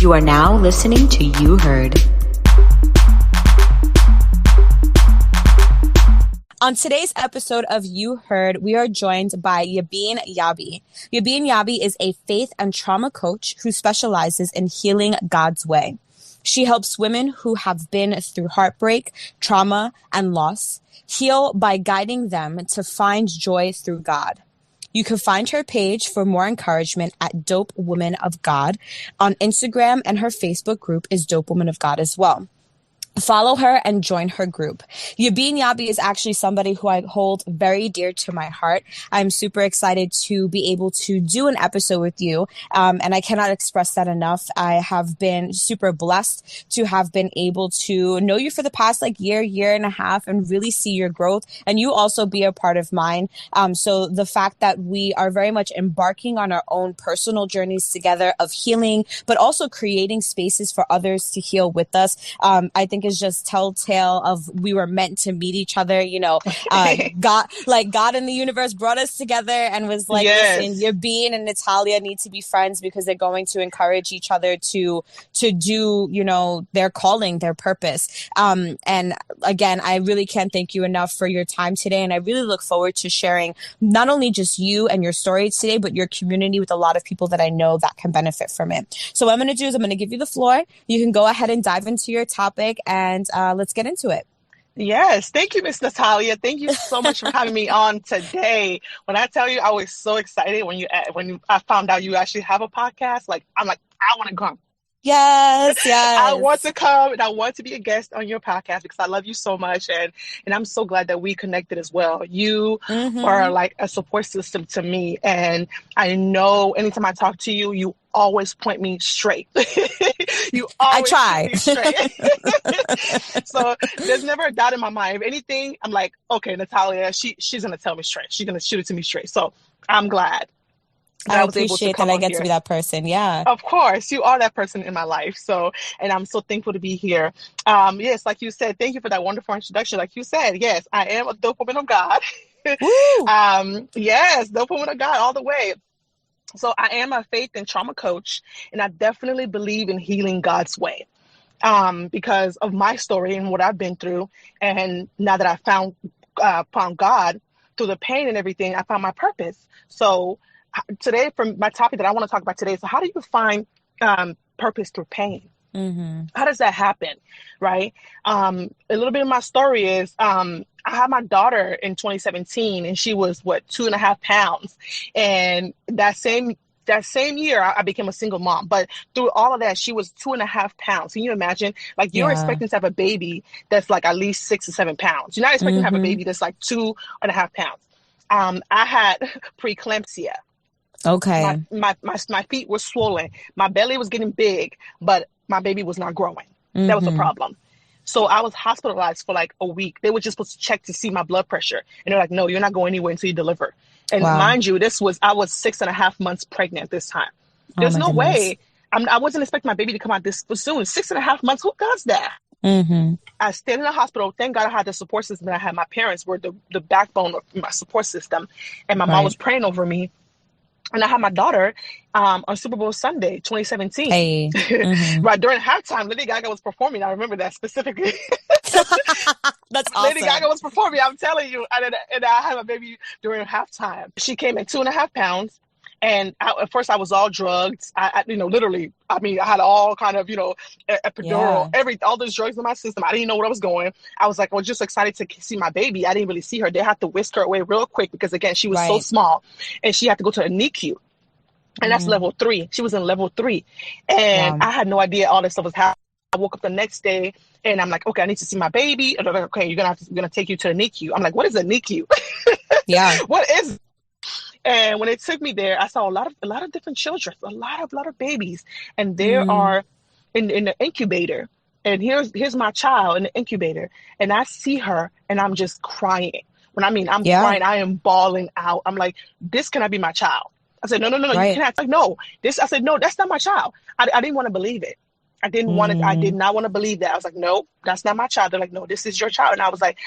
You are now listening to You Heard. On today's episode of You Heard, we are joined by Yebine Yabi. Yebine Yabi is a faith and trauma coach who specializes in healing God's way. She helps women who have been through heartbreak, trauma, and loss heal by guiding them to find joy through God. You can find her page for more encouragement at Dope Woman of God on Instagram, and her Facebook group is Dope Woman of God as well. Follow her and join her group. Yebine Yabi is actually somebody who I hold very dear to my heart. I'm super excited to be able to do an episode with you, and I cannot express that enough. I have been super blessed to have been able to know you for the past year and a half, and really see your growth, and you also be a part of mine. So the fact that we are very much embarking on our own personal journeys together of healing, but also creating spaces for others to heal with us, I think is just telltale of we were meant to meet each other. God in the universe brought us together and was like, yes. Listen, Yebine and Natalia need to be friends because they're going to encourage each other to do, their calling, their purpose. And again, I really can't thank you enough for your time today. And I really look forward to sharing not only just you and your story today, but your community with a lot of people that I know that can benefit from it. So what I'm going to do is I'm going to give you the floor. You can go ahead and dive into your topic, and let's get into it. Yes. Thank you, Miss Natalia. Thank you so much for having me on today. When I tell you, I was so excited when I found out you actually have a podcast. I'm like, I want to come. Yes. I want to come, and I want to be a guest on your podcast because I love you so much. And I'm so glad that we connected as well. You are like a support system to me. And I know anytime I talk to you, you always point me straight. You always point me straight. So there's never a doubt in my mind. If anything, I'm like, okay, Natalia, she's going to tell me straight. She's going to shoot it to me straight. So I'm glad. I appreciate that I get to be that person. Yeah. Of course. You are that person in my life. So, and I'm so thankful to be here. Yes, like you said, thank you for that wonderful introduction. Like you said, yes, I am a dope woman of God. Yes, dope woman of God all the way. So I am a faith and trauma coach, and I definitely believe in healing God's way. Because of my story and what I've been through. And now that I found God through the pain and everything, I found my purpose. So today, from my topic that I want to talk about today, so how do you find purpose through pain? How does that happen? Right. A little bit of my story is I had my daughter in 2017, and she was 2.5 pounds. And that same year, I became a single mom. But through all of that, she was 2.5 pounds. Can you imagine? You're expecting to have a baby that's at least 6 or 7 pounds. You're not expecting to have a baby that's 2.5 pounds. I had preeclampsia. Okay. My feet were swollen. My belly was getting big, but my baby was not growing. That was a problem. So I was hospitalized for a week. They were just supposed to check to see my blood pressure. And they're like, no, you're not going anywhere until you deliver. And mind you, I was 6.5 months pregnant this time. There's no way. I wasn't expecting my baby to come out this soon. 6.5 months, who does that? I stayed in the hospital. Thank God I had the support system that I had. My parents were the backbone of my support system. And my mom was praying over me. And I had my daughter on Super Bowl Sunday, 2017. Hey. Right during halftime, Lady Gaga was performing. I remember that specifically. That's awesome. Lady Gaga was performing. I'm telling you. And I had my baby during halftime. She came at 2.5 pounds. And at first I was all drugged. I literally, I had all kind of, epidural, all those drugs in my system. I didn't know where I was going. I was just excited to see my baby. I didn't really see her. They had to whisk her away real quick because, again, she was so small, and she had to go to a NICU. And that's level 3. She was in level 3. And I had no idea all this stuff was happening. I woke up the next day and I'm like, okay, I need to see my baby. And they're like, okay, we're gonna take you to the NICU. I'm like, what is a NICU? Yeah. What is? And when it took me there, I saw a lot of different children, a lot of babies, and there are in the incubator. And here's my child in the incubator, and I see her, and I'm just crying. When I'm crying, I am bawling out. I'm like, this cannot be my child. I said, no, you cannot. Like, no, this. I said, no, that's not my child. I didn't want to believe it. I did not want to believe that. I was like, no, that's not my child. They're like, no, this is your child. And I was like,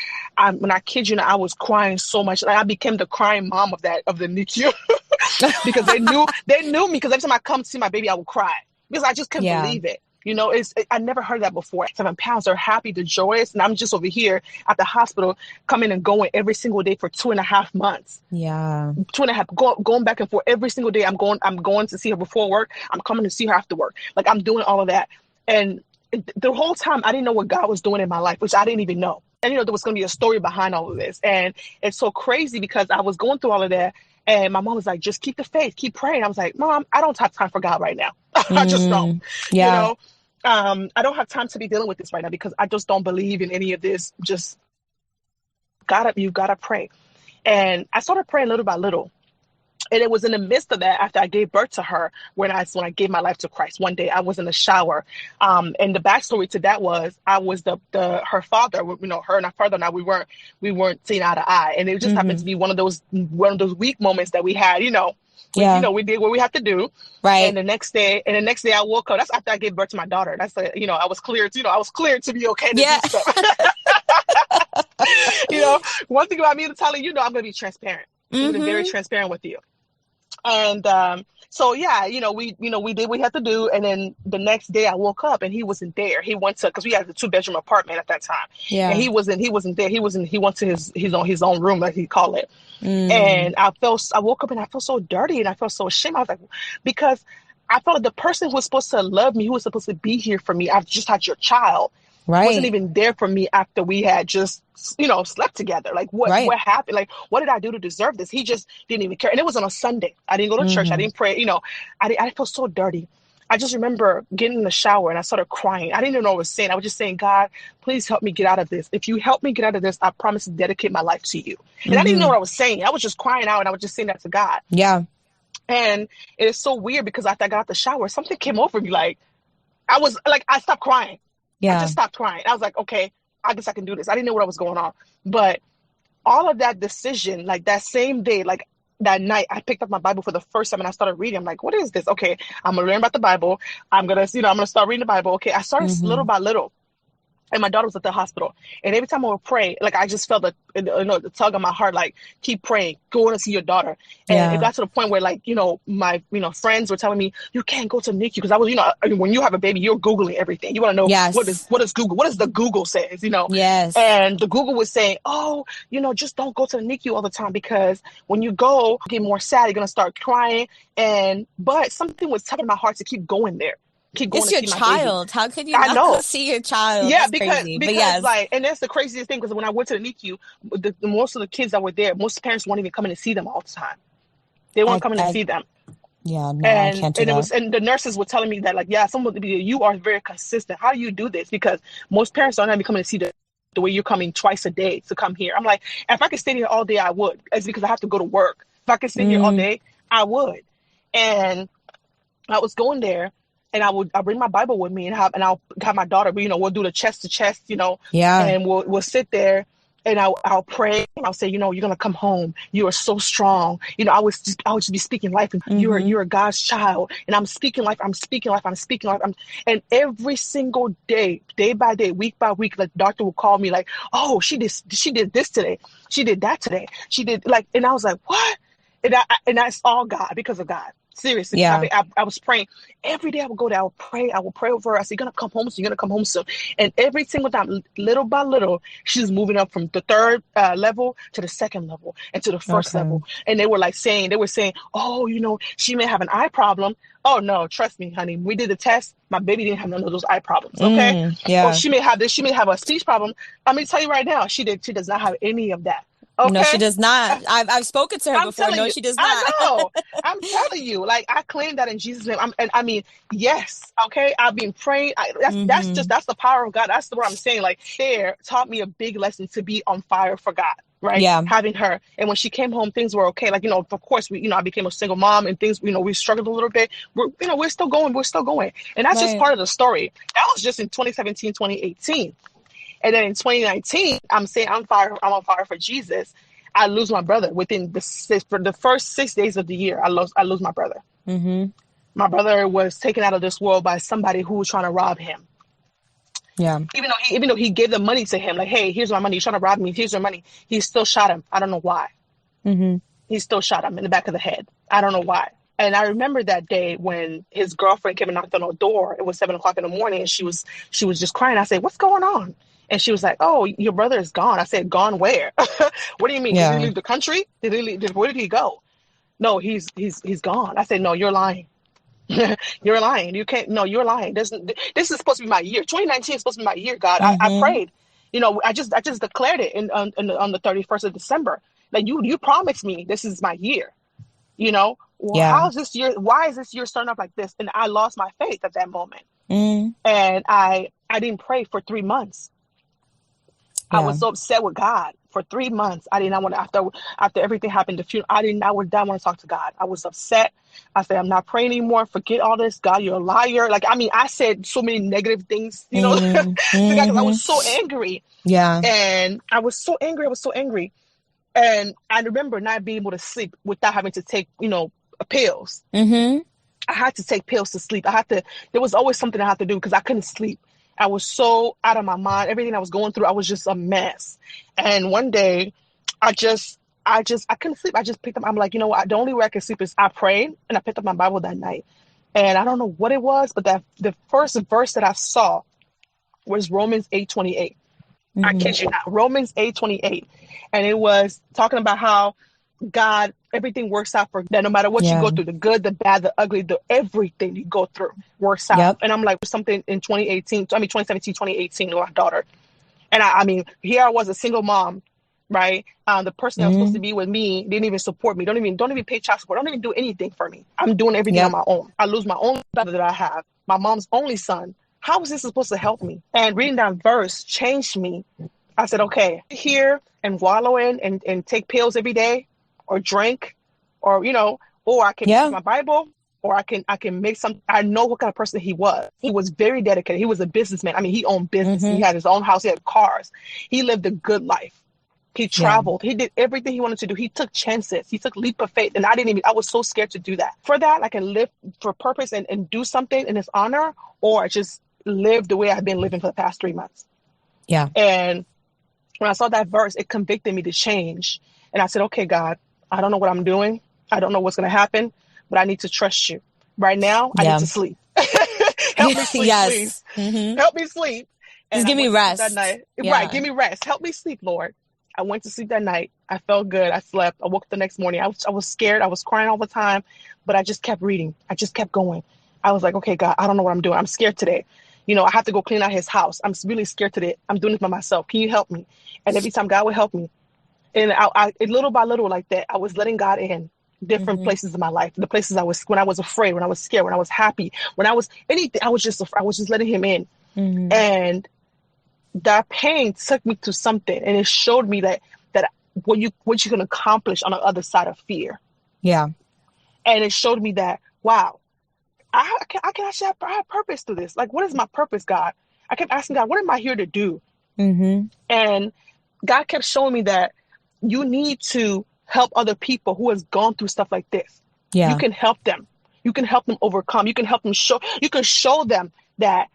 when I kid you not, I was crying so much. I became the crying mom of the NICU because they knew me. Because every time I come to see my baby, I would cry. because I just couldn't believe it. You know, I never heard that before. 7 pounds, they're happy, they're joyous. And I'm just over here at the hospital, coming and going every single day for 2.5 months. Yeah. 2.5, going back and forth every single day. I'm going to see her before work. I'm coming to see her after work. Like, I'm doing all of that. And the whole time I didn't know what God was doing in my life, which I didn't even know. And, you know, there was going to be a story behind all of this. And it's so crazy because I was going through all of that. And my mom was like, just keep the faith, keep praying. I was like, Mom, I don't have time for God right now. I just don't, you know. I don't have time to be dealing with this right now because I just don't believe in any of this. Just you gotta pray. And I started praying little by little. And it was in the midst of that, after I gave birth to her, when I gave my life to Christ. One day I was in the shower. And the backstory to that was I was her father, you know, her and her father and I, we weren't seeing eye to eye. And it just happened to be one of those weak moments that we had, you know. You know, we did what we had to do. Right. And the next day I woke up. That's after I gave birth to my daughter. That's you know, I was cleared to be okay to do stuff. You know, one thing about me, Natalia, you know, I'm going to be transparent. I'm going to be very transparent with you. And so, yeah, you know, we did what we had to do. And then the next day I woke up and he wasn't there. He went to, because we had a 2-bedroom apartment at that time. Yeah. And he wasn't there. He went to his own room, like he called it. And I woke up and I felt so dirty and I felt so ashamed. I was like, because I felt like the person who was supposed to love me, who was supposed to be here for me, I've just had your child. Wasn't even there for me after we had just, you know, slept together. Like, what happened? Like, what did I do to deserve this? He just didn't even care. And it was on a Sunday. I didn't go to church. I didn't pray. You know, I felt so dirty. I just remember getting in the shower and I started crying. I didn't even know what I was saying. I was just saying, God, please help me get out of this. If you help me get out of this, I promise to dedicate my life to you. And I didn't even know what I was saying. I was just crying out and I was just saying that to God. Yeah. And it is so weird because after I got out the shower, something came over me. Like, I stopped crying. Yeah. I just stopped crying. I was like, okay, I guess I can do this. I didn't know what was going on. But all of that decision, like that same day, like that night, I picked up my Bible for the first time and I started reading. I'm like, what is this? Okay, I'm going to learn about the Bible. I'm going to start reading the Bible. Okay, I started little by little. And my daughter was at the hospital. And every time I would pray, like I just felt the tug on my heart, like, keep praying, go to see your daughter. And it got to the point where, like, you know, my, you know, friends were telling me, you can't go to NICU. Because I was, you know, when you have a baby, you're Googling everything. You want to know what is Google, what does the Google says, you know? Yes. And the Google was saying, oh, you know, just don't go to the NICU all the time because when you go, you get more sad, you're going to start crying. But something was tugging my heart to keep going there. It's your child. How could you not go see your child? Yeah, because like, and that's the craziest thing because when I went to the NICU, most of the kids that were there, most parents weren't even coming to see them all the time. They weren't coming to see them. Yeah, no, I can't do that. And the nurses were telling me that, like, yeah, you are very consistent. How do you do this? Because most parents are not even coming to see the way you're coming twice a day to come here. I'm like, if I could stay here all day, I would. It's because I have to go to work. If I could stay here all day, I would. And I was going there. And I'll bring my Bible with me and I'll have my daughter, you know, we'll do the chest to chest, you know, and we'll sit there and I'll pray. I'll say, you know, you're going to come home. You are so strong. You know, I would just be speaking life and you're God's child. And I'm speaking life. I'm speaking life. And every single day, day by day, week by week, the doctor will call me like, oh, she did this today. She did that today. She did like, and I was like, what? And that's all God, because of God. Seriously. Yeah. I was praying. Every day I would go there. I would pray over her. I said, you're going to come home soon. You're going to come home soon. And every single time, little by little, she's moving up from the third level to the second level and to the first level. And they were saying, oh, you know, she may have an eye problem. Oh, no, trust me, honey. We did the test. My baby didn't have none of those eye problems. Okay. Or she may have this. She may have a speech problem. I'm going to tell you right now, she does not have any of that. Okay. No, she does not. I've spoken to her before. No, she does not. I know. I'm telling you, like, I claim that in Jesus' name. I mean, yes. Okay. I've been praying. That's the power of God. That's what I'm saying. Like, taught me a big lesson to be on fire for God. Right. Yeah. Having her. And when she came home, things were okay. Like, you know, of course, I became a single mom and things, you know, we struggled a little bit. We're still going. And that's just part of the story. That was just in 2017, 2018. And then in 2019, I'm saying I'm on fire for Jesus. I lose my brother within the first 6 days of the year. I lose my brother. Mm-hmm. My brother was taken out of this world by somebody who was trying to rob him. Yeah. Even though he gave the money to him, like, hey, here's my money. You're trying to rob me. Here's your money. He still shot him. I don't know why. Mm-hmm. He still shot him in the back of the head. I don't know why. And I remember that day when his girlfriend came and knocked on our door. It was 7 o'clock in the morning, and she was just crying. I said, "What's going on?" And she was like, "Oh, your brother is gone." I said, "Gone where?" What do you mean? Did he Yeah. leave the country? Did he leave? Where did he go? No, he's gone. I said, "No, you're lying." You're lying. You can't. No, you're lying. This is supposed to be my year. 2019 is supposed to be my year, God. I Mm-hmm. prayed. I just declared it on the 31st of December. Like you promised me this is my year. Well, Yeah. how's this year? Why is this year starting off like this? And I lost my faith at that moment. Mm. And I didn't pray for 3 months. I Yeah. was so upset with God for 3 months. I did not want to, after everything happened, the funeral, I would not want to talk to God. I was upset. I said, I'm not praying anymore. Forget all this. God, you're a liar. Like, I mean, I said so many negative things, to God, because I was so angry. Yeah. And I was so angry. I was so angry. And I remember not being able to sleep without having to take, pills. Mm-hmm. I had to take pills to sleep. There was always something I had to do because I couldn't sleep. I was so out of my mind. Everything I was going through, I was just a mess. And one day I couldn't sleep. I just picked up, I'm like, you know what? The only way I can sleep is I prayed, and I picked up my Bible that night. And I don't know what it was, but the first verse that I saw was Romans 8:28. I Mm-hmm. kid you not, Romans 8:28. And it was talking about how God, everything works out for that. No matter what you Yeah. go through, the good, the bad, the ugly, everything you go through works out. Yep. And I'm like, something in 2017, 2018, with my daughter. And I mean, here I was, a single mom, right? The person that was supposed to be with me didn't even support me. Don't even pay child support. Don't even do anything for me. I'm doing everything on Yep. my own. I lose my own brother that I have, my mom's only son. How is this supposed to help me? And reading that verse changed me. I said, okay, here and wallow in and take pills every day, or drink, or or I can pick Yeah. my Bible, or I can make some. I know what kind of person he was. He was very dedicated. He was a businessman. I mean, he owned business. He had his own house. He had cars. He lived a good life. He Yeah. traveled. He did everything he wanted to do. He took chances. He took leap of faith. And I was so scared to do that. For that, I can live for purpose and do something in his honor, or just live the way I've been living for the past 3 months. Yeah. And when I saw that verse, it convicted me to change. And I said, okay, God, I don't know what I'm doing. I don't know what's going to happen, but I need to trust you. Right now, I need Yeah. to sleep. Help me sleep, please. Yes. Mm-hmm. Help me sleep. And Just I give me went to sleep that rest. night. Right, Yeah. give me rest. Help me sleep, Lord. I went to sleep that night. I felt good. I slept. I woke up the next morning. I was scared. I was crying all the time, but I just kept reading. I just kept going. I was like, okay, God, I don't know what I'm doing. I'm scared today. I have to go clean out his house. I'm really scared today. I'm doing this by myself. Can you help me? And every time God would help me, and little by little, like that, I was letting God in different Mm-hmm. places in my life. The places when I was afraid, when I was scared, when I was happy, when I was anything, I was just letting him in. Mm-hmm. And that pain took me to something, and it showed me that what you can accomplish on the other side of fear. Yeah. And it showed me that, wow, I can actually have purpose to this. Like, what is my purpose, God? I kept asking God, what am I here to do? Mm-hmm. And God kept showing me that you need to help other people who has gone through stuff like this. You Yeah. can help them. You can help them overcome. You can help them you can show them that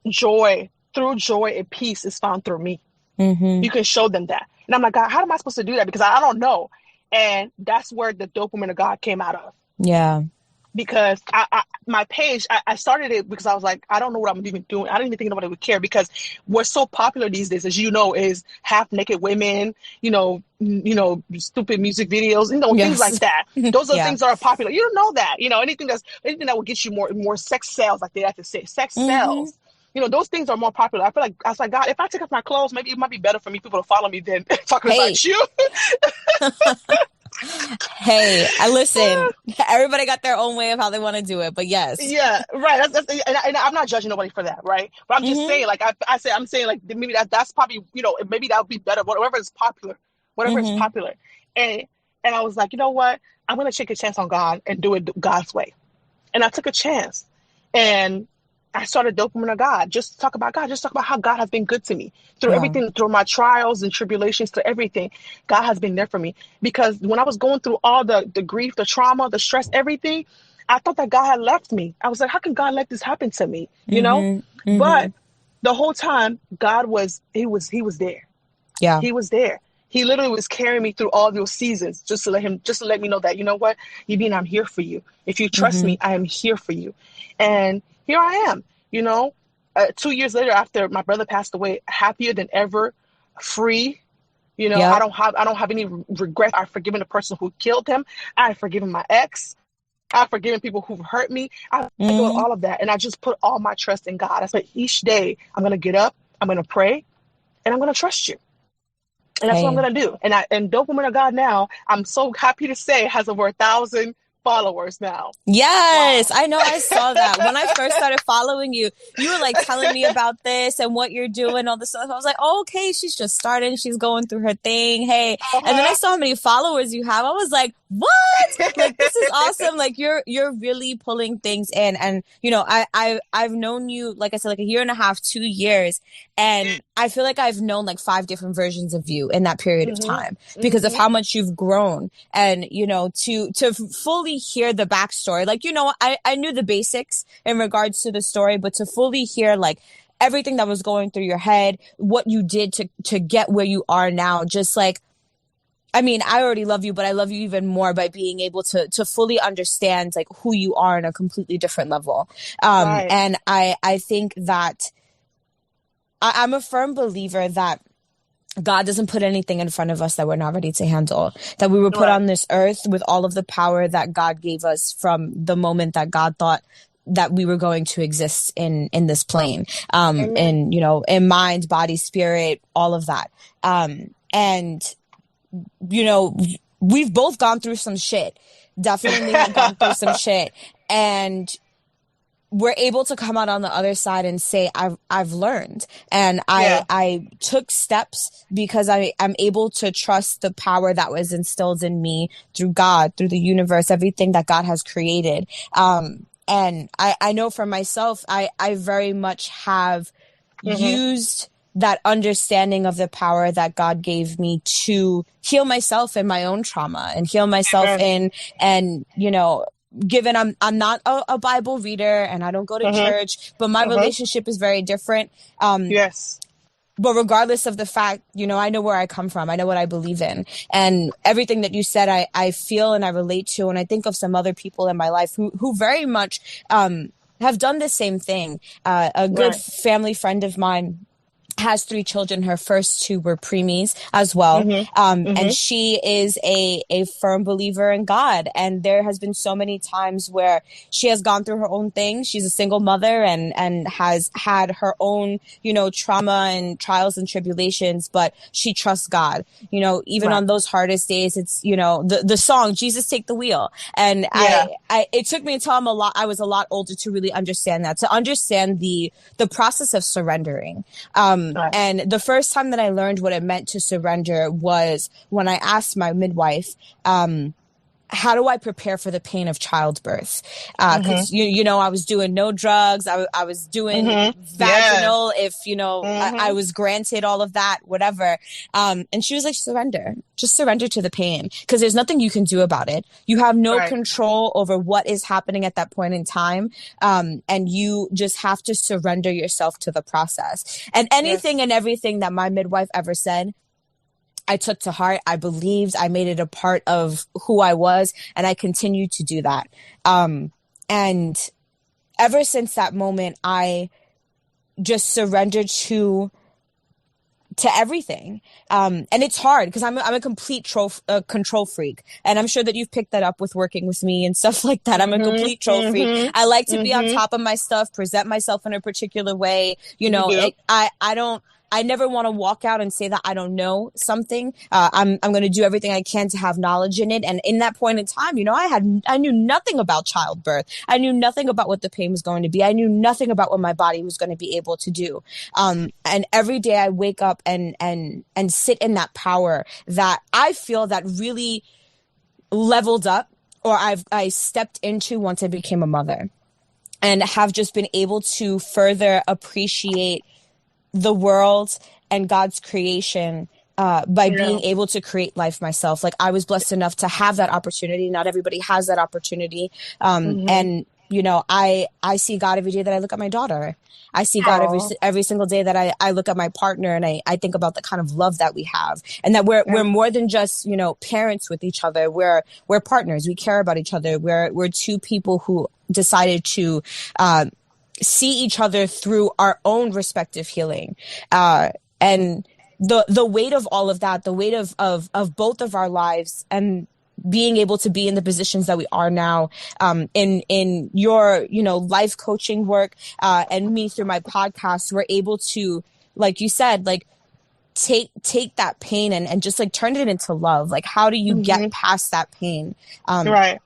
through joy and peace is found through me. Mm-hmm. You can show them that. And I'm like, God, how am I supposed to do that? Because I don't know. And that's where the dopamine of God came out of. Yeah. Because my page, I started it because I was like, I don't know what I'm even doing. I didn't even think nobody would care, because what's so popular these days, as is half naked women, stupid music videos, things like Yes. that. Those are the Yeah. things that are popular. You don't know that, anything that will get you more sex sells, like they have to say, sex Mm-hmm. sells. Those things are more popular. I feel like, I was like, God, if I take off my clothes, maybe it might be better for me, people to follow me than talking Hey. about you. Hey, I listen. Everybody got their own way of how they want to do it, but yes. Yeah, right. And I'm not judging nobody for that, right? But I'm just Mm-hmm. saying, like I'm saying, like maybe that's probably maybe that would be better. Whatever is popular, whatever is Mm-hmm. popular. And I was like, you know what? I'm gonna take a chance on God and do it God's way. And I took a chance, and I started dopamine of God. Just talk about God. Just talk about how God has been good to me through Yeah. everything, through my trials and tribulations, through everything. God has been there for me. Because when I was going through all the grief, the trauma, the stress, everything, I thought that God had left me. I was like, how can God let this happen to me? Mm-hmm. Mm-hmm. But the whole time, God was there. Yeah. He was there. he literally was carrying me through all those seasons just to let me know that, you know what, Yebine, I'm here for you. If you trust me, I am here for you. And here I am, 2 years later, after my brother passed away, happier than ever, free. I don't have any regret. I've forgiven the person who killed him. I've forgiven my ex. I've forgiven people who've hurt me. I've done all of that. And I just put all my trust in God. I said, each day I'm going to get up, I'm going to pray, and I'm going to trust you. And that's what I'm going to do. And Dope Woman of God now, I'm so happy to say, has over 1,000 followers now. Yes, wow. I know. I saw that when I first started following you. You were like telling me about this and what you're doing, all this stuff. I was like, oh, okay, she's just starting. She's going through her thing. Hey, and then I saw how many followers you have. I was like, what? Like, this is awesome. Like, you're really pulling things in. And I've known you, like I said, like a year and a half, 2 years, and I feel like I've known like 5 different versions of you in that period of time because of how much you've grown. And to fully hear the backstory, like I knew the basics in regards to the story, but to fully hear like everything that was going through your head, what you did to get where you are now, just like, I mean, I already love you, but I love you even more by being able to fully understand like who you are on a completely different level. Right. And I think that I'm a firm believer that God doesn't put anything in front of us that we're not ready to handle, that we were put on this earth with all of the power that God gave us from the moment that God thought that we were going to exist in this plane, in mind, body, spirit, all of that. And we've both gone through some shit, definitely have gone through some shit. And we're able to come out on the other side and say, I've learned. And I took steps because I'm able to trust the power that was instilled in me through God, through the universe, everything that God has created. And I know for myself, I very much have used that understanding of the power that God gave me to heal myself in my own trauma and heal myself given I'm not a Bible reader and I don't go to church, but my relationship is very different. Yes. But regardless of the fact, I know where I come from. I know what I believe in. And everything that you said, I feel and I relate to. And I think of some other people in my life who very much have done the same thing. A good family friend of mine has 3 children. Her first 2 were preemies as well. And she is a firm believer in God. And there has been so many times where she has gone through her own thing. She's a single mother and has had her own, trauma and trials and tribulations, but she trusts God, even on those hardest days. It's, the song, Jesus Take the Wheel. And it took me until I was a lot older to really understand that, to understand the process of surrendering. And the first time that I learned what it meant to surrender was when I asked my midwife, how do I prepare for the pain of childbirth? Cause I was doing no drugs. I was doing vaginal if, I was granted all of that, whatever. And she was like, just surrender to the pain. Cause there's nothing you can do about it. You have no control over what is happening at that point in time. And you just have to surrender yourself to the process. And anything and everything that my midwife ever said, I took to heart. I believed. I made it a part of who I was, and I continue to do that. And ever since that moment, I just surrendered to everything. And it's hard because I'm a complete control freak, and I'm sure that you've picked that up with working with me and stuff like that. I'm a complete control freak. I like to be on top of my stuff, present myself in a particular way. I never want to walk out and say that I don't know something. I'm going to do everything I can to have knowledge in it. And in that point in time, I knew nothing about childbirth. I knew nothing about what the pain was going to be. I knew nothing about what my body was going to be able to do. And every day I wake up and sit in that power that I feel that really leveled up, or I stepped into once I became a mother, and have just been able to further appreciate the world and God's creation by being able to create life myself. Like, I was blessed enough to have that opportunity. Not everybody has that opportunity. And I see God every day that I look at my daughter. I see God every single day that I look at my partner, and I think about the kind of love that we have, and that we're more than just, parents with each other. We're partners. We care about each other. We're two people who decided to see each other through our own respective healing. And the weight of all of that, the weight of both of our lives, and being able to be in the positions that we are now, in your, life coaching work, and me through my podcast, we're able to, like you said, like take that pain and just like turn it into love. Like, how do you get past that pain? Right.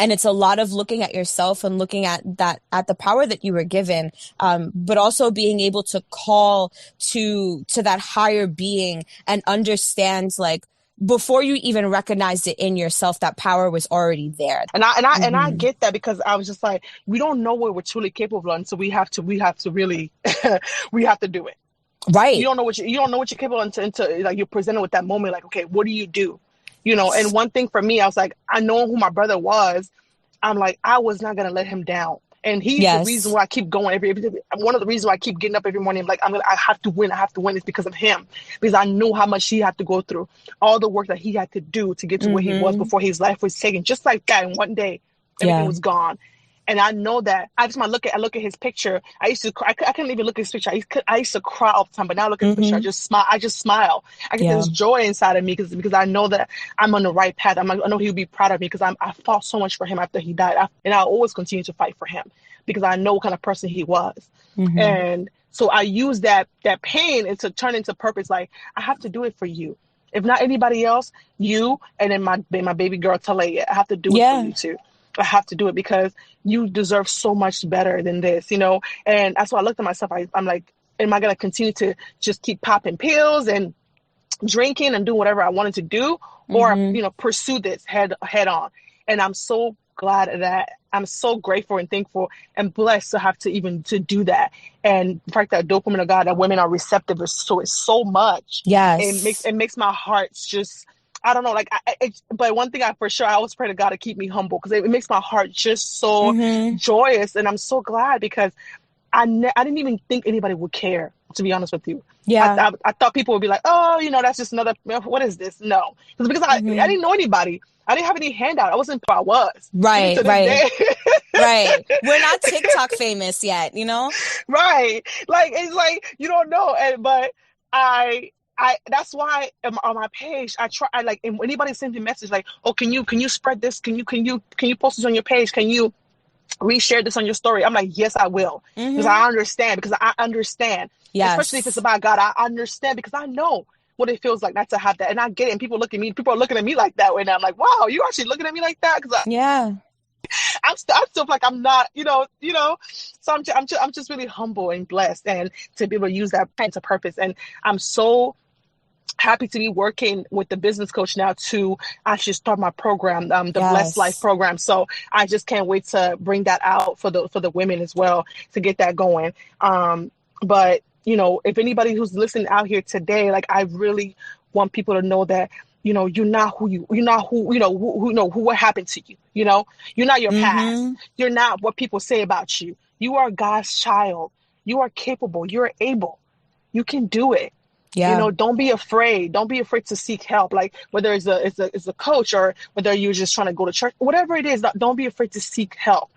And it's a lot of looking at yourself and looking at the power that you were given, but also being able to call to that higher being and understand, like, before you even recognized it in yourself, that power was already there. And I get that, because I was just like, we don't know what we're truly capable of, and so we have to really we have to do it. Right. You don't know what you're capable of until like you're presented with that moment, like, okay, what do you do? And one thing for me, I was like, I know who my brother was. I'm like, I was not gonna let him down. And he's the reason why I keep going one of the reasons why I keep getting up every morning. Like, I have to win is because of him, because I know how much he had to go through, all the work that he had to do to get to where he was before his life was taken, just like that. And one day, everything was gone. And I know that I look at his picture. I used to cry. I couldn't even look at his picture. I used to cry all the time, but now I look at his picture, I just smile. I get this joy inside of me because I know that I'm on the right path. I know he would be proud of me, because I fought so much for him after he died. And I always continue to fight for him, because I know what kind of person he was. And so I use that pain and to turn into purpose. Like, I have to do it for you. If not anybody else, you, and then my baby girl, Talia. I have to do it for you too. I have to do it because you deserve so much better than this, And that's why I looked at myself. I'm like, am I going to continue to just keep popping pills and drinking and do whatever I wanted to do, or, pursue this head on? And I'm so glad that I'm so grateful and thankful and blessed to have to do that. And the fact that dope women of God, that women are receptive, is so much. Yes. It makes my heart just, I don't know, like, but one thing I always pray to God to keep me humble, because it makes my heart just so joyous. And I'm so glad, because I didn't even think anybody would care, to be honest with you. Yeah. I thought people would be like, oh, that's just another, what is this? No, because I didn't know anybody. I didn't have any handout. I wasn't who I was. Right. Right. We're not TikTok famous yet, Right. Like, it's like, you don't know. But that's why on my page, I like, and anybody sends me a message like, oh, can you spread this? Can you post this on your page? Can you reshare this on your story? I'm like, yes, I will. Because I understand. Yes. Especially if it's about God, I understand, because I know what it feels like not to have that. And I get it. And people are looking at me like that. And I'm like, wow, you actually looking at me like that? Because I'm still like, I'm not, so I'm just really humble and blessed, and to be able to use that plan to purpose. And I'm so happy to be working with the business coach now to actually start my program, the Blessed Life program. So I just can't wait to bring that out for the women as well, to get that going. But if anybody who's listening out here today, like, I really want people to know that, you're not what happened to you. You're not your past. You're not what people say about you. You are God's child. You are capable. You're able. You can do it. Yeah. Don't be afraid. Don't be afraid to seek help. Like, whether it's a coach, or whether you're just trying to go to church, whatever it is, don't be afraid to seek help.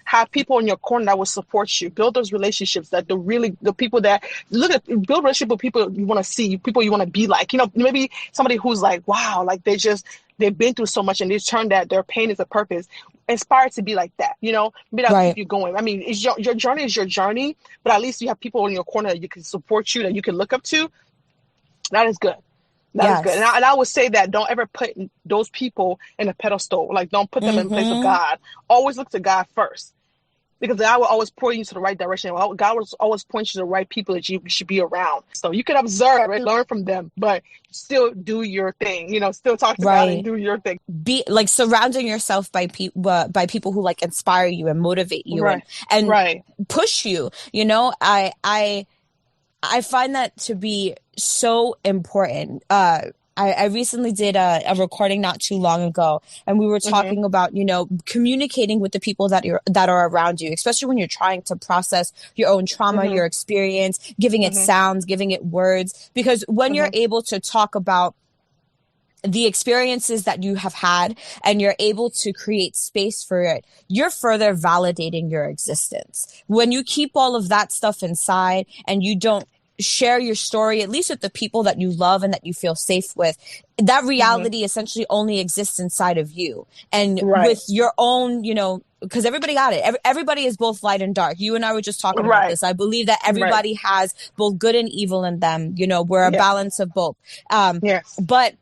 Have people in your corner that will support you. Build those relationships, that the people that build relationship with people you want to see, people you want to be like. Maybe somebody who's like, wow, like they've been through so much and they've turned that their pain is a purpose. Inspired to be like that. Maybe that'll keep you going. I mean, your journey is your journey, but at least you have people in your corner that you can support you, that you can look up to. That is good. That is good. And I would say that don't ever put those people in a pedestal. Like, don't put them in place of God. Always look to God first, because God will always point you to the right direction. God will always point you to the right people that you should be around. So you can observe and learn from them, but still do your thing. Still talk to God and do your thing. Be like surrounding yourself by people who like inspire you and motivate you and push you. I find that to be so important. I recently did a recording not too long ago, and we were talking about, communicating with the people that are around you, especially when you're trying to process your own trauma, your experience, giving it sounds, giving it words, because when you're able to talk about the experiences that you have had and you're able to create space for it, you're further validating your existence. When you keep all of that stuff inside and you don't share your story, at least with the people that you love and that you feel safe with, that reality essentially only exists inside of you. And with your own, because everybody got it. Everybody is both light and dark. You and I were just talking about this. I believe that everybody has both good and evil in them. We're a balance of both. But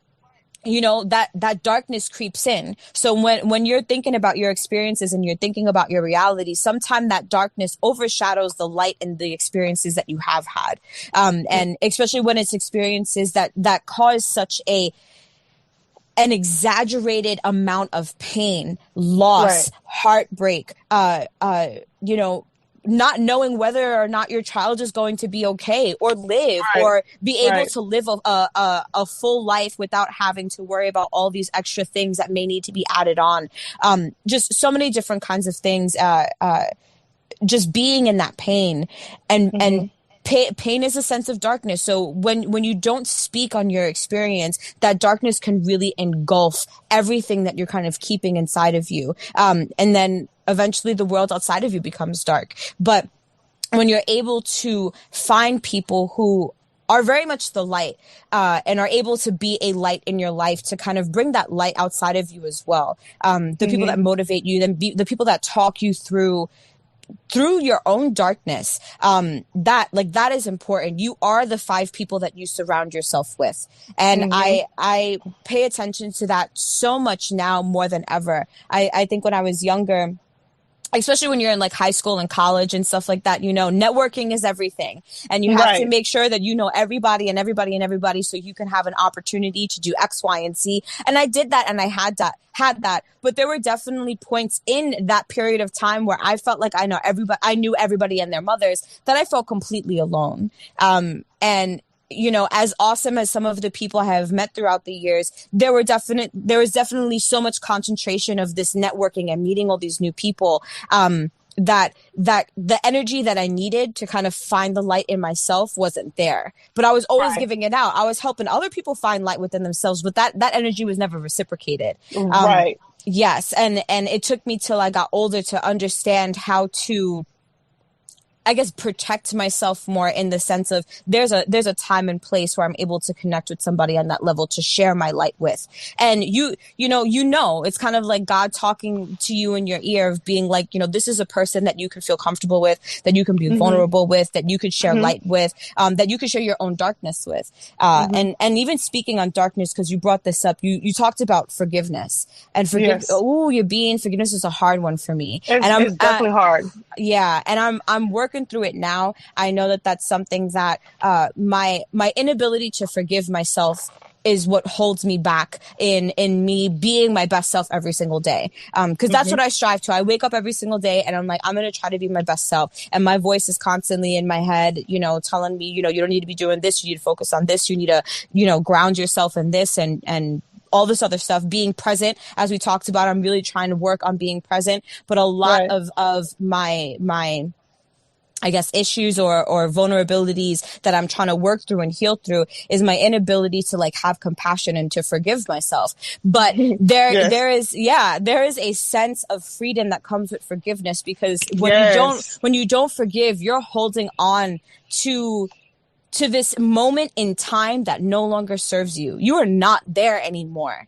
that darkness creeps in. So when you're thinking about your experiences and you're thinking about your reality, sometimes that darkness overshadows the light and the experiences that you have had. And especially when it's experiences that cause such an exaggerated amount of pain, loss, heartbreak, not knowing whether or not your child is going to be okay or live or be able to live a full life without having to worry about all these extra things that may need to be added on. Just so many different kinds of things, just being in that pain and pain is a sense of darkness. So when you don't speak on your experience, that darkness can really engulf everything that you're kind of keeping inside of you. And then eventually the world outside of you becomes dark. But when you're able to find people who are very much the light, and are able to be a light in your life to kind of bring that light outside of you as well. The people that motivate you, the people that talk you through your own darkness, that is important. You are the 5 people that you surround yourself with. And I pay attention to that so much now more than ever. I think when I was younger, especially when you're in like high school and college and stuff like that, networking is everything. And you have to make sure that you know everybody and everybody and everybody so you can have an opportunity to do X, Y, and Z. And I did that and I had that. But there were definitely points in that period of time where I felt like I knew everybody and their mothers, that I felt completely alone. And as awesome as some of the people I have met throughout the years, there was definitely so much concentration of this networking and meeting all these new people, that the energy that I needed to kind of find the light in myself wasn't there. But I was always giving it out. I was helping other people find light within themselves, but that energy was never reciprocated. Yes. And it took me till I got older to understand how to, I guess, protect myself more in the sense of there's a time and place where I'm able to connect with somebody on that level to share my light with. And it's kind of like God talking to you in your ear of being like, this is a person that you can feel comfortable with, that you can be vulnerable with, that you could share light with, that you could share your own darkness with. And even speaking on darkness, because you brought this up, you talked about forgiveness and forgiveness is a hard one for me. It's definitely hard. Yeah. And I'm working through it now. I know that that's something that my inability to forgive myself is what holds me back in me being my best self every single day. Because that's what I strive to. I wake up every single day and I'm like, I'm going to try to be my best self. And my voice is constantly in my head, telling me, you don't need to be doing this. You need to focus on this. You need to, ground yourself in this and all this other stuff, being present. As we talked about, I'm really trying to work on being present, but a lot of my I guess, issues or vulnerabilities that I'm trying to work through and heal through is my inability to like have compassion and to forgive myself. But there is a sense of freedom that comes with forgiveness, because when you don't forgive, you're holding on to this moment in time that no longer serves you. You are not there anymore.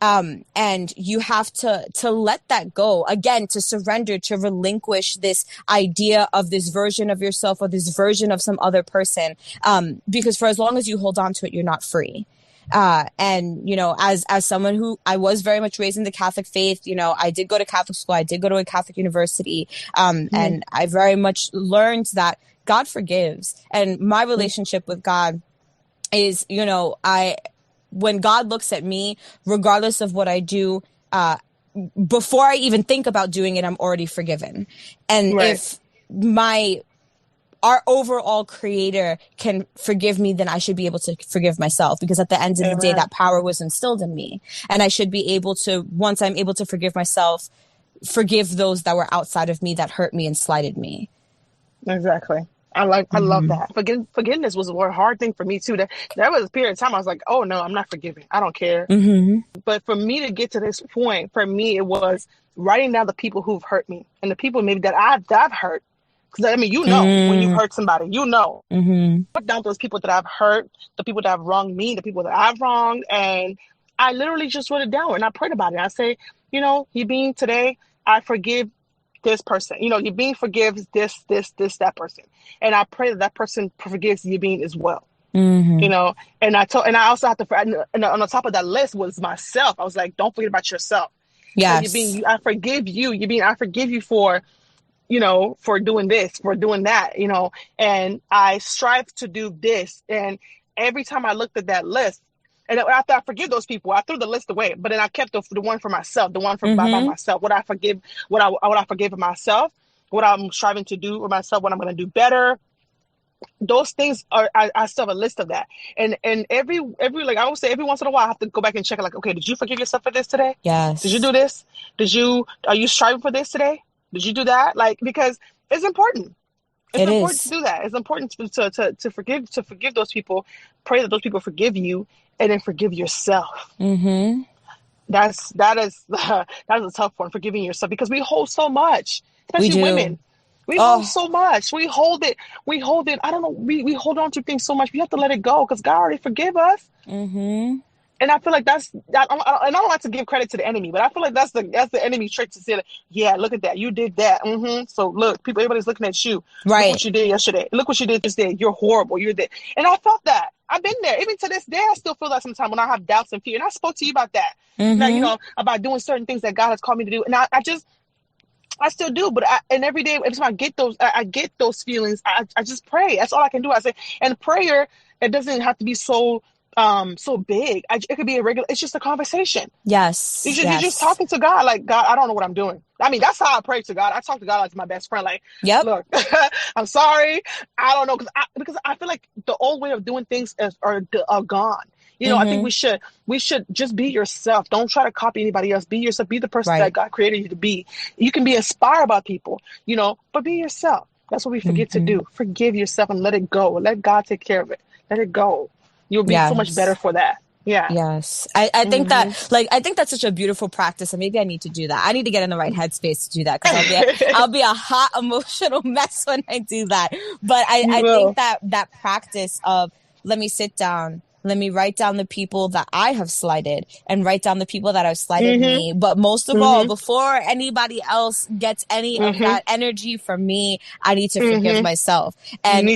And you have to let that go, again, to surrender, to relinquish this idea of this version of yourself or this version of some other person. Because for as long as you hold on to it, you're not free. And, as someone who I was very much raised in the Catholic faith, I did go to Catholic school, I did go to a Catholic university. And I very much learned that God forgives. And my relationship with God is, when God looks at me, regardless of what I do, before I even think about doing it, I'm already forgiven. And if my our overall creator can forgive me, then I should be able to forgive myself, because at the end of the day, that power was instilled in me. And I should be able to, once I'm able to forgive myself, forgive those that were outside of me that hurt me and slighted me. Exactly. I love that. Forgiveness was a hard thing for me too. There was a period of time I was like, oh no, I'm not forgiving. I don't care. But for me to get to this point, for me, it was writing down the people who've hurt me and the people maybe that I've hurt. Because I mean, you know, when you hurt somebody, you know. Put down those people that I've hurt, the people that have wronged me, the people that I've wronged, and I literally just wrote it down and I prayed about it. I say, you know, Yebine, today I forgive this person. You know, Yebine forgives this, that person, and I pray that that person forgives Yebine as well. You know, and I also have to, and on the top of that list was myself. I was like, don't forget about yourself. Yes. So Yebine, I forgive you. Yebine, I forgive you for, you know, for doing this, for doing that, you know, and I strive to do this. And every time I looked at that list, and after I forgive those people, I threw the list away, but then I kept the one for myself, the one for by myself, what I forgive of myself, what I'm striving to do with myself, what I'm going to do better. Those things are, I still have a list of that. And every, like I would say, every once in a while, I have to go back and check it. Like, okay, did you forgive yourself for this today? Yes. Did you do this? Are you striving for this today? Did you do that? Like, because it's important. It's important to do that. It's important to forgive those people, pray that those people forgive you, and then forgive yourself. That is a tough one, forgiving yourself, because we hold so much, especially women. We hold so much. We hold it. I don't know. We hold on to things so much. We have to let it go because God already forgive us. And I feel like and I don't like to give credit to the enemy, but I feel like that's the enemy's trick to say, yeah, look at that, you did that. So look, everybody's looking at you. Right. Look what you did yesterday. Look what you did this day. You're horrible. You're there. And I felt that. I've been there. Even to this day, I still feel that sometimes when I have doubts and fear. And I spoke to you about that. Now, you know, about doing certain things that God has called me to do. And I still do, but every day, every time I get those feelings, I just pray. That's all I can do. I say, and prayer, it doesn't have to be so big. It could be a regular. It's just a conversation. Yes. You're just talking to God. Like, God, I don't know what I'm doing. I mean, that's how I pray to God. I talk to God like my best friend. Like, look, I'm sorry. I don't know, because I feel like the old way of doing things are gone. You know, I think we should just be yourself. Don't try to copy anybody else. Be yourself. Be the person that God created you to be. You can be inspired by people, you know, but be yourself. That's what we forget to do. Forgive yourself and let it go. Let God take care of it. Let it go. You'll be so much better for that. Yeah. Yes. I think that, like, I think that's such a beautiful practice, and maybe I need to do that. I need to get in the right headspace to do that, because I'll be a hot emotional mess when I do that. But I think that practice of, let me sit down, let me write down the people that I have slighted, and write down the people that have slighted me. But most of all, before anybody else gets any of that energy from me, I need to forgive myself. And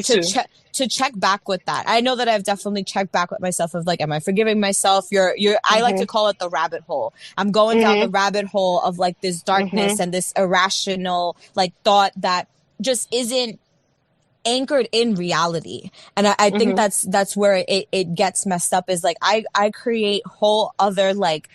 to check back with that. I know that I've definitely checked back with myself of, like, am I forgiving myself? I like to call it the rabbit hole. I'm going down the rabbit hole of, like, this darkness and this irrational, like, thought that just isn't anchored in reality. And I think that's where it gets messed up, is like, I create whole other, like,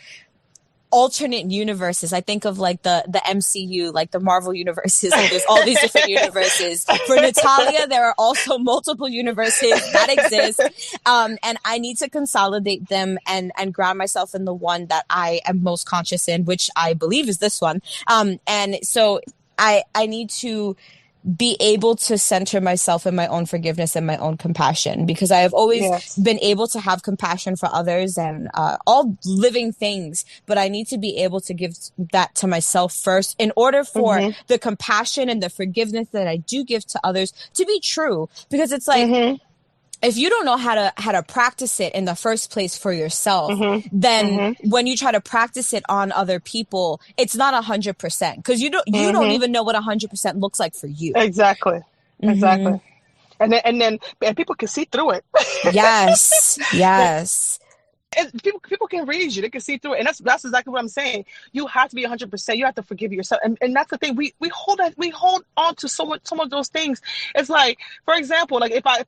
alternate universes. I think of, like, the MCU, like the Marvel universes. Like, there's all these different universes. For Natalia, there are also multiple universes that exist. And I need to consolidate them and ground myself in the one that I am most conscious in, which I believe is this one. And so I need to be able to center myself in my own forgiveness and my own compassion, because I have always been able to have compassion for others and all living things, but I need to be able to give that to myself first in order for the compassion and the forgiveness that I do give to others to be true. Because it's like, if you don't know how to practice it in the first place for yourself, then when you try to practice it on other people, it's not 100%, because you don't even know what 100% looks like for you. Exactly. And then people can see through it. Yes. People can read you. They can see through it. And that's exactly what I'm saying. You have to be 100%. You have to forgive yourself. And that's the thing. We hold on to some of those things. It's like, for example, if I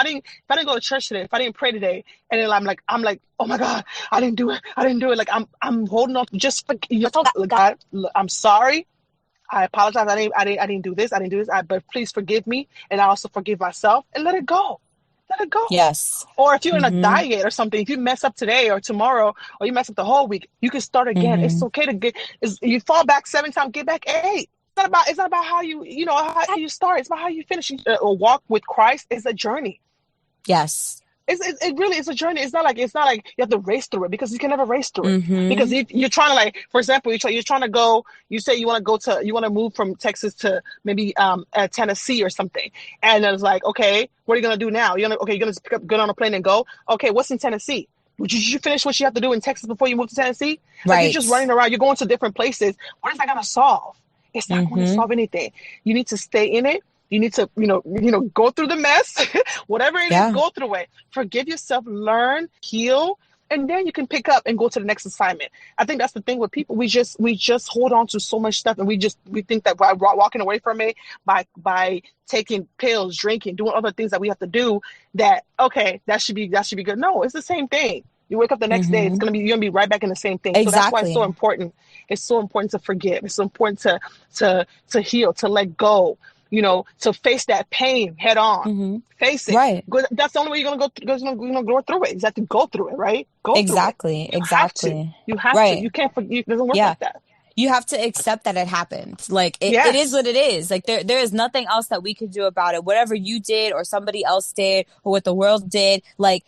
didn't go to church today, if I didn't pray today, and then I'm like, oh my God, I didn't do it. Like, I'm holding on. Just forgive yourself. God, I'm sorry. I apologize. I didn't do this. I didn't do this. But please forgive me. And I also forgive myself and let it go. Let it go. Yes. Or if you're in a Mm-hmm. diet or something, if you mess up today or tomorrow, or you mess up the whole week, you can start again. It's Mm-hmm. okay to you fall back 7 times, get back 8. It's not about how how you start. It's about how you finish. A walk with Christ is a journey. Yes. It really is a journey. It's not like you have to race through it, because you can never race through it. Mm-hmm. Because you're trying to, like, for example, you're trying to go. You say you want to move from Texas to maybe Tennessee or something, and it's like, okay, what are you gonna do now? You're gonna just get on a plane and go. Okay, what's in Tennessee? Did you finish what you have to do in Texas before you move to Tennessee? Right. Like, you're just running around. You're going to different places. What is that gonna solve? It's not going to Mm-hmm. solve anything. You need to stay in it. You need to, go through the mess, whatever it is, go through it. Forgive yourself, learn, heal, and then you can pick up and go to the next assignment. I think that's the thing with people. We just hold on to so much stuff, and we think that by walking away from it, by taking pills, drinking, doing other things that we have to do, that okay, that should be good. No, it's the same thing. You wake up the next day, you're gonna be right back in the same thing. Exactly. So that's why it's so important. It's so important to forgive. It's so important to heal, to let go. To face that pain head on. Mm-hmm. Face it. Right. That's the only way you're gonna go through it. You have to go through it, right? Go exactly. through it. Exactly. You have right. to. You can't. It doesn't work like that. You have to accept that it happened. Like it is what it is. Like there is nothing else that we could do about it. Whatever you did or somebody else did or what the world did, like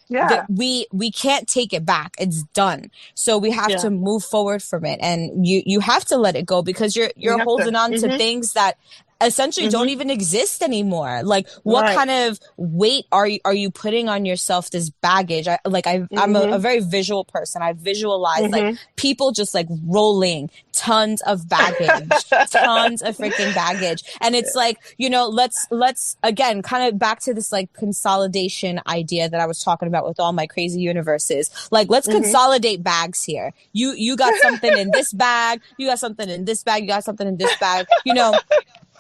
we can't take it back. It's done. So we have to move forward from it, and you have to let it go, because you're holding on to things that essentially don't even exist anymore. Like, what kind of weight are you putting on yourself, this baggage? I'm a very visual person. I visualize like people just like rolling tons of baggage, tons of freaking baggage. And it's like, let's again, kind of back to this like consolidation idea that I was talking about with all my crazy universes. Like, let's consolidate bags here. You got something in this bag, you got something in this bag, you got something in this bag,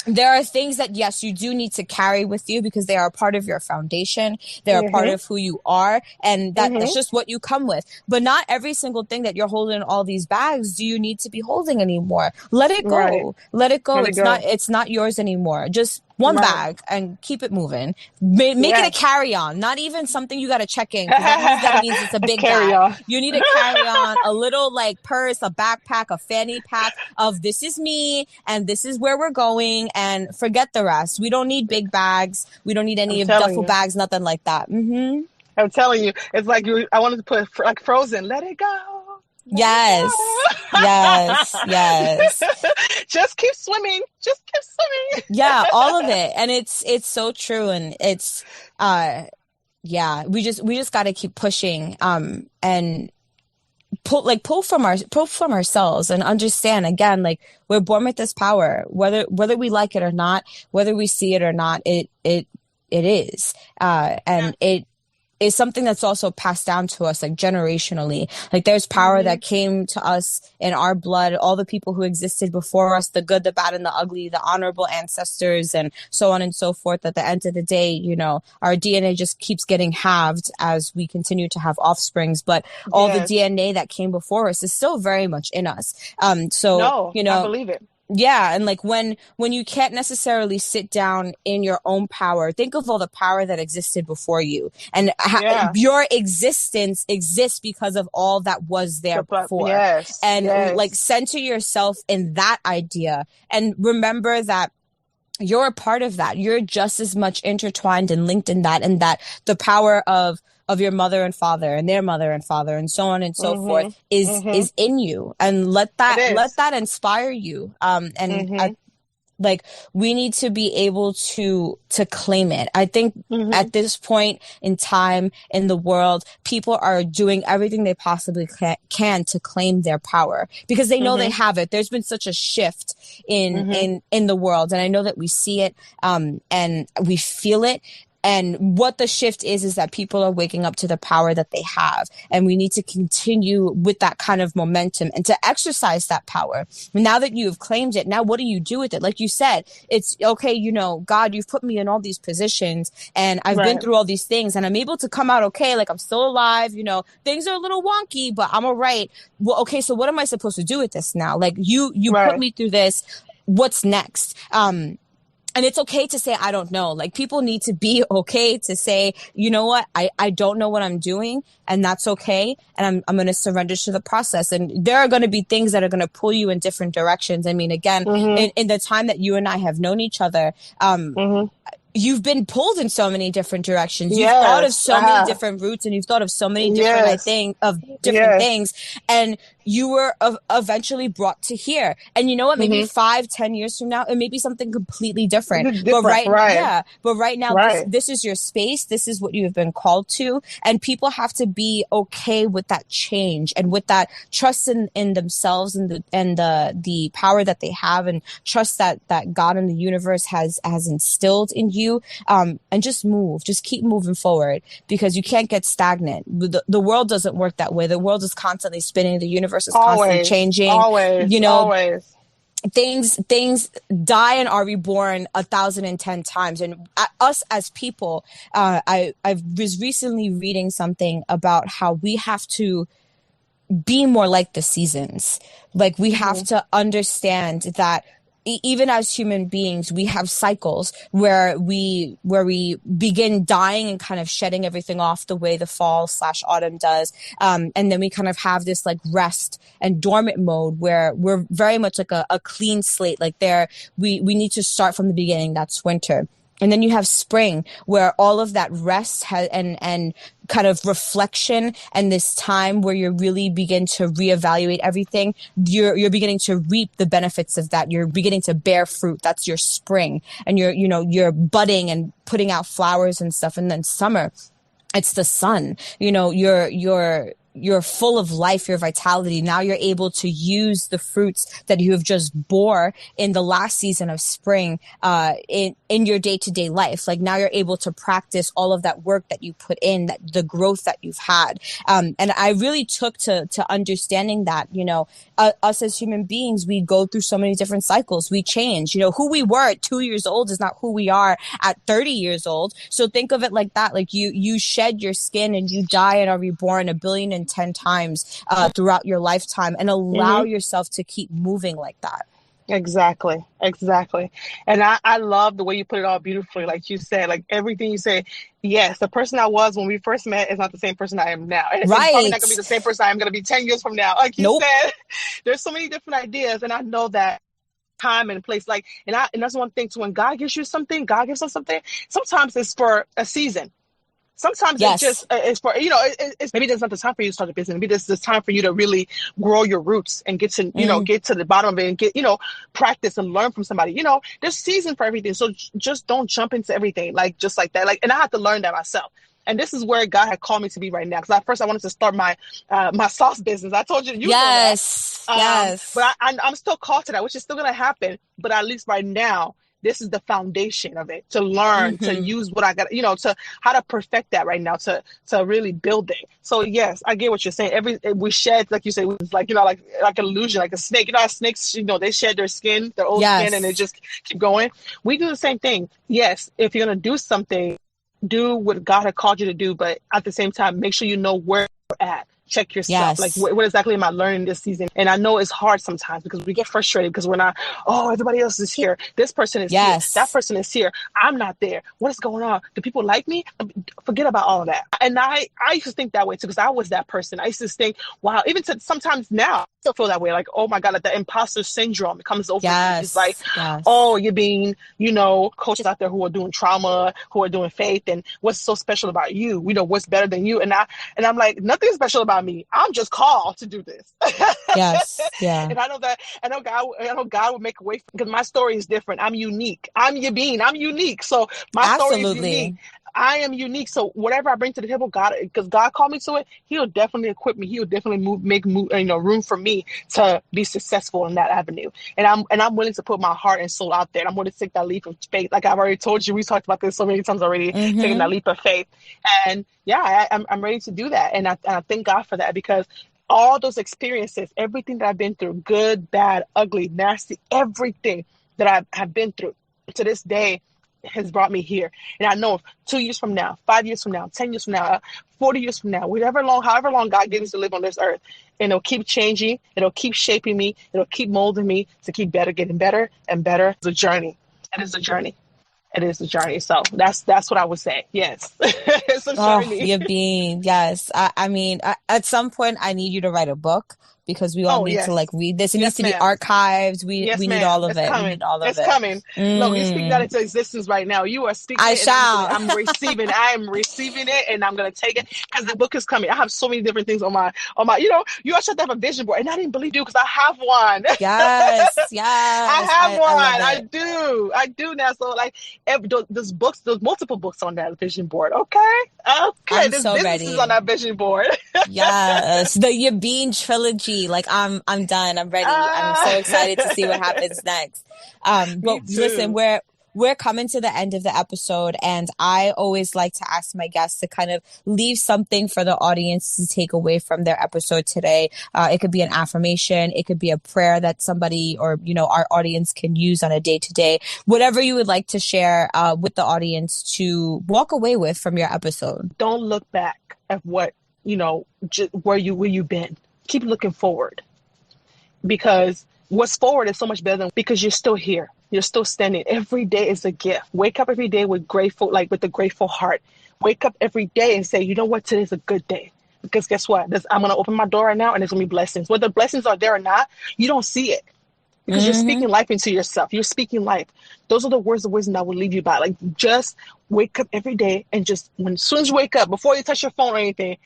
There are things that, yes, you do need to carry with you, because they are part of your foundation. They're a part of who you are. And that's just what you come with. But not every single thing that you're holding in all these bags do you need to be holding anymore. Let it go. Right. Let it go. It's not yours anymore. Just one bag and keep it moving. Make it a carry-on, not even something you got to check in, because that means it's a big bag. You need to carry on a little like purse, a backpack, a fanny pack of this is me and this is where we're going, and forget the rest. We don't need big bags. We don't need any duffel bags, nothing like that. Mm-hmm. I'm telling you, it's like I wanted to put like Frozen, let it go. Yes. Just keep swimming. Yeah, all of it. And it's so true. And it's, we just got to keep pushing, and pull from ourselves, and understand, again, like, we're born with this power, whether we like it or not, whether we see it or not, it is, and it is something that's also passed down to us, like, generationally. Like, there's power that came to us in our blood, all the people who existed before us, the good, the bad, and the ugly, the honorable ancestors, and so on and so forth. At the end of the day, our DNA just keeps getting halved as we continue to have offsprings, but all the DNA that came before us is still very much in us. I believe it. Yeah. And like, when you can't necessarily sit down in your own power, think of all the power that existed before you, and your existence exists because of all that was there before. Like, center yourself in that idea, and remember that you're a part of that. You're just as much intertwined and linked in that, and that the power of your mother and father and their mother and father and so on and so forth is in you, and let that inspire you. We need to be able to claim it. I think at this point in time in the world, people are doing everything they possibly can to claim their power, because they know they have it. There's been such a shift in the world, and I know that we see it, and we feel it. And what the shift is that people are waking up to the power that they have. And we need to continue with that kind of momentum and to exercise that power. Now that you've claimed it, now what do you do with it? Like you said, it's okay, God, you've put me in all these positions, and I've been through all these things, and I'm able to come out okay. Like, I'm still alive, things are a little wonky, but I'm all right. Well, okay, so what am I supposed to do with this now? Like, you put me through this. what's next. And it's okay to say, I don't know. Like, people need to be okay to say, you know what, I don't know what I'm doing, and that's okay. And I'm going to surrender to the process. And there are going to be things that are going to pull you in different directions. I mean, again, in the time that you and I have known each other, you've been pulled in so many different directions. You've thought of so many different routes, and you've thought of so many different, different things. And you were eventually brought to here. And you know what? Maybe 5-10 years from now, it may be something completely different. But right now, this is your space. This is what you have been called to. And people have to be okay with that change and with that trust in themselves and the power that they have, and trust that God and the universe has instilled in you. And just keep moving forward, because you can't get stagnant. The world doesn't work that way. The world is constantly spinning. The universe is constantly changing. Always. Things die and are reborn 1,010 times. And us as people, I was recently reading something about how we have to be more like the seasons. Like, we have to understand that even as human beings, we have cycles where we begin dying and kind of shedding everything off the way the fall/autumn does. And then we kind of have this like rest and dormant mode where we're very much like a clean slate. Like, we need to start from the beginning. That's winter. And then you have spring, where all of that rest and kind of reflection, and this time where you really begin to reevaluate everything. You're beginning to reap the benefits of that. You're beginning to bear fruit. That's your spring. And you're budding and putting out flowers and stuff. And then summer, it's the sun. You're full of life, your vitality. Now you're able to use the fruits that you have just bore in the last season of spring, in your day-to-day life. Like, now you're able to practice all of that work that you put in, the growth that you've had. And I really took to understanding that, us as human beings, we go through so many different cycles. We change. Who we were at 2 years old is not who we are at 30 years old. So think of it like that. Like, you shed your skin and you die and are reborn 1,010,000,000 times throughout your lifetime, and allow yourself to keep moving like that. Exactly. And I love the way you put it all beautifully. Like you said, like everything you say, yes, the person I was when we first met is not the same person I am now. And it's probably not going to be the same person I am going to be 10 years from now. Like you said, there's so many different ideas. And I know that time and place, and that's one thing too. When God gives you something, God gives us something. Sometimes it's for a season. Sometimes it's just, it's for, it's maybe there's not the time for you to start a business. Maybe this is time for you to really grow your roots and get to, get to the bottom of it and get, practice and learn from somebody. There's season for everything. So just don't jump into everything just like that. And I had to learn that myself. And this is where God had called me to be right now. Because at first I wanted to start my sauce business. I told you know that. But I'm still called to that, which is still going to happen. But at least right now, this is the foundation of it, to learn, to use what I got, to how to perfect that right now, to really build it. So yes, I get what you're saying. We shed, like you say, it's like, like an illusion, like a snake. How snakes, they shed their skin, their old skin, and they just keep going. We do the same thing. Yes, if you're going to do something, do what God had called you to do, but at the same time, make sure you know where you're at. Check yourself. Like, what exactly am I learning this season? And I know it's hard sometimes because we get frustrated because we're not, everybody else is here. This person is here. That person is here. I'm not there. What is going on? Do people like me? Forget about all of that. And I used to think that way too, because I was that person. I used to think, wow, even to sometimes now, I still feel that way. Like, oh my God, like the imposter syndrome comes over. It's like, you're being, coaches out there who are doing trauma, who are doing faith, and what's so special about you? What's better than you? And I'm like, nothing special about me. I'm just called to do this. And I know God will make a way because my story is different. I'm unique. I'm Yebine. I'm unique. So my story is unique. I am unique. So whatever I bring to the table, because God called me to it, He'll definitely equip me. He'll definitely make room for me to be successful in that avenue. And I'm willing to put my heart and soul out there. And I'm willing to take that leap of faith. Like I've already told you, we talked about this so many times already, taking that leap of faith. And I'm ready to do that. And I thank God for that, because all those experiences, everything that I've been through, good, bad, ugly, nasty, everything that I have been through to this day, has brought me here. And I know 2 years from now, 5 years from now, 10 years from now, 40 years from now, however long God gives us to live on this earth, and it'll keep changing. It'll keep shaping me. It'll keep molding me to keep getting better and better. It's a journey. It is a journey. It is a journey. So that's what I would say. Yes. It's a journey. Yebine, yes. I mean, at some point, I need you to write a book because we all need to like read this. It needs to be archived. We need all of it. We need all of it. It's coming. Look, you speak that into existence right now. You are speaking it. I'm receiving. I am receiving it, and I'm gonna take it because the book is coming. I have so many different things on my. You also have to have a vision board, and I didn't believe you because I have one. Yes. I have one. I do now. So like, there's multiple books on that vision board. Okay. I'm there's so businesses ready on that vision board. Yes, the Yebine trilogy. Like I'm done. I'm ready. I'm so excited to see what happens next. But listen, we're coming to the end of the episode, and I always like to ask my guests to kind of leave something for the audience to take away from their episode today. It could be an affirmation, it could be a prayer that somebody or our audience can use on a day-to-day. Whatever you would like to share with the audience to walk away with from your episode. Don't look back at what where you've been. Keep looking forward, because what's forward is so much better than, because you're still here. You're still standing. Every day is a gift. Wake up every day with a grateful heart. Wake up every day and say, you know what, today's a good day. Because guess what? I'm going to open my door right now, and there's going to be blessings. Whether blessings are there or not, you don't see it. Because you're speaking life into yourself. You're speaking life. Those are the words of wisdom that will leave you by. Like, just wake up every day and just, as soon as you wake up, before you touch your phone or anything,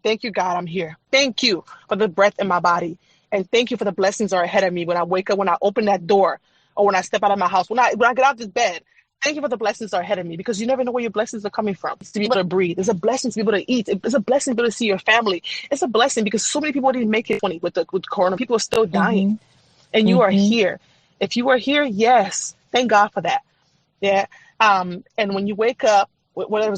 thank you, God, I'm here. Thank you for the breath in my body. And thank you for the blessings that are ahead of me when I wake up, when I open that door, or when I step out of my house, when I get out of this bed. Thank you for the blessings that are ahead of me, because you never know where your blessings are coming from. It's to be able to breathe. It's a blessing to be able to eat. It's a blessing to be able to see your family. It's a blessing because so many people didn't make it with corona. People are still dying. And you are here. If you are here, yes, thank God for that. Yeah. And when you wake up, whatever,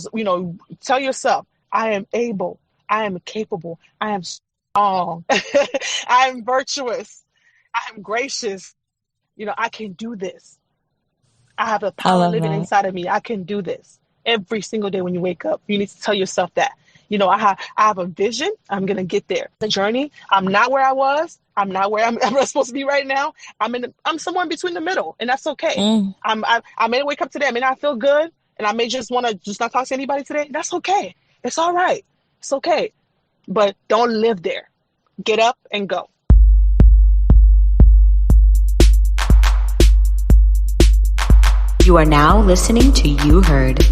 tell yourself, I am able. I am capable. I am strong. I am virtuous. I am gracious. I can do this. I have the power living inside of me. I can do this. Every single day when you wake up, you need to tell yourself that. I have a vision. I'm going to get there. The journey. I'm not where I was. I'm not where I'm supposed to be right now. I'm somewhere in between the middle, and that's okay. I may wake up today. I may not feel good, and I may just want to just not talk to anybody today. That's okay. It's all right. It's okay. But don't live there. Get up and go. You are now listening to You Heard.